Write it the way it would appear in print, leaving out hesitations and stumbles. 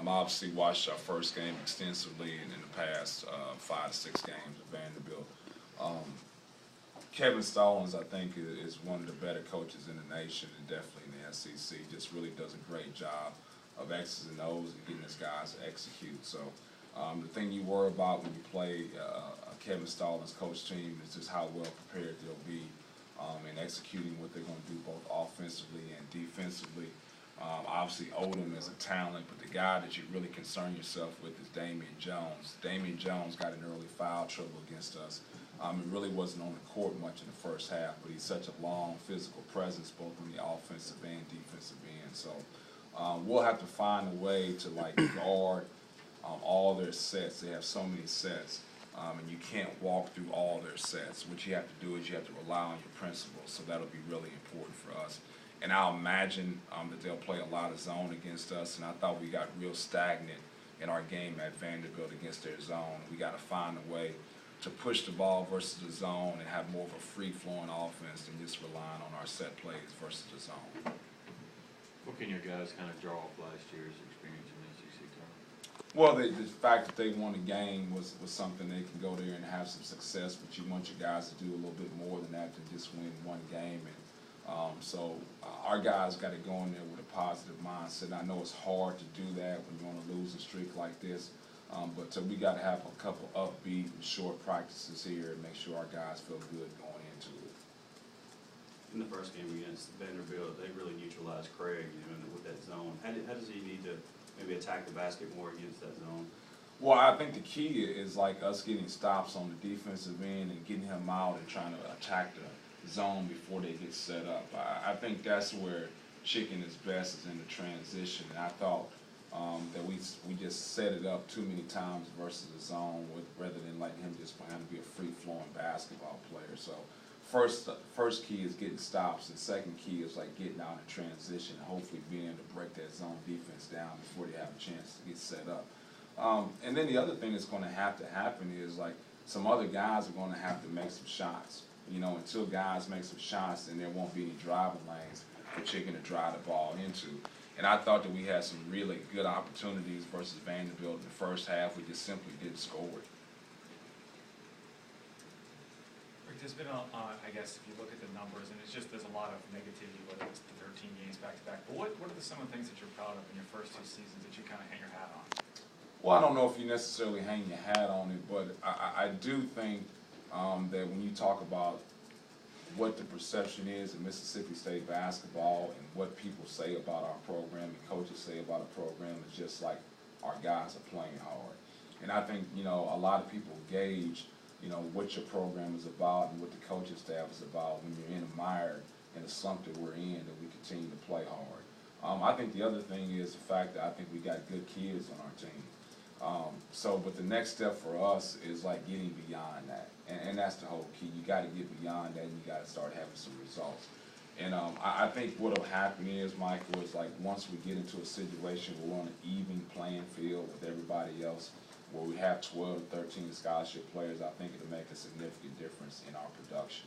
Obviously watched our first game extensively and in the past 5 to 6 games at Vanderbilt. Um, Kevin Stallings, I think, is one of the better coaches in the nation and definitely in the SEC. Just really does a great job of X's and O's and getting his guys to execute. So the thing you worry about when you play a Kevin Stallings coach team is just how well prepared they'll be in executing what they're going to do both offensively and defensively. Obviously, Odom is a talent, but the guy that you really concern yourself with is Damian Jones. Damian Jones got in early foul trouble against us. He really wasn't on the court much in the first half, but he's such a long physical presence both on the offensive and defensive end. So we'll have to find a way to guard all their sets. They have so many sets, and you can't walk through all their sets. What you have to do is you have to rely on your principles. So that'll be really important for us. And I'll imagine that they'll play a lot of zone against us. And I thought we got real stagnant in our game at Vanderbilt against their zone. We got to find a way to push the ball versus the zone and have more of a free-flowing offense than just relying on our set plays versus the zone. What can your guys kind of draw off last year's experience in the SEC tournament? Well, the fact that they won a game was something they can go there and have some success, but you want your guys to do a little bit more than that than just win one game. And so our guys got to go in there with a positive mindset. I know it's hard to do that when you're on a losing streak like this, but we got to have a couple upbeat and short practices here and make sure our guys feel good going into it. In the first game against Vanderbilt, they really neutralized Craig, with that zone. How does he need to maybe attack the basket more against that zone? Well, I think the key is us getting stops on the defensive end and getting him out and trying to attack the zone before they get set up. I think that's where Chicken is best, is in the transition. And I thought that we just set it up too many times versus the zone rather than letting him just kind of be a free-flowing basketball player. So first key is getting stops, and second key is getting out in transition and hopefully being able to break that zone defense down before they have a chance to get set up. And then the other thing that's going to happen is some other guys are going to have to make some shots. Until guys make some shots, then there won't be any driving lanes for Chicken to drive the ball into. And I thought that we had some really good opportunities versus Vanderbilt in the first half. We just simply didn't score it. Rick, there's been I guess if you look at the numbers, and there's a lot of negativity, whether it's the 13 games back-to-back. But what are some of the things that you're proud of in your first 2 seasons that you kind of hang your hat on? Well, I don't know if you necessarily hang your hat on it, but I do think that when you talk about what the perception is of Mississippi State basketball and what people say about our program and coaches say about our program, is just our guys are playing hard. And I think, a lot of people gauge, what your program is about and what the coaching staff is about when you're in a mire, in a slump that we're in, that we continue to play hard. I think the other thing is the fact that I think we got good kids on our team. But the next step for us is getting beyond that, and that's the whole key. You got to get beyond that, and you got to start having some results. And I think what will happen is, Michael, is once we get into a situation where we're on an even playing field with everybody else, where we have 12 to 13 scholarship players, I think it'll make a significant difference in our production.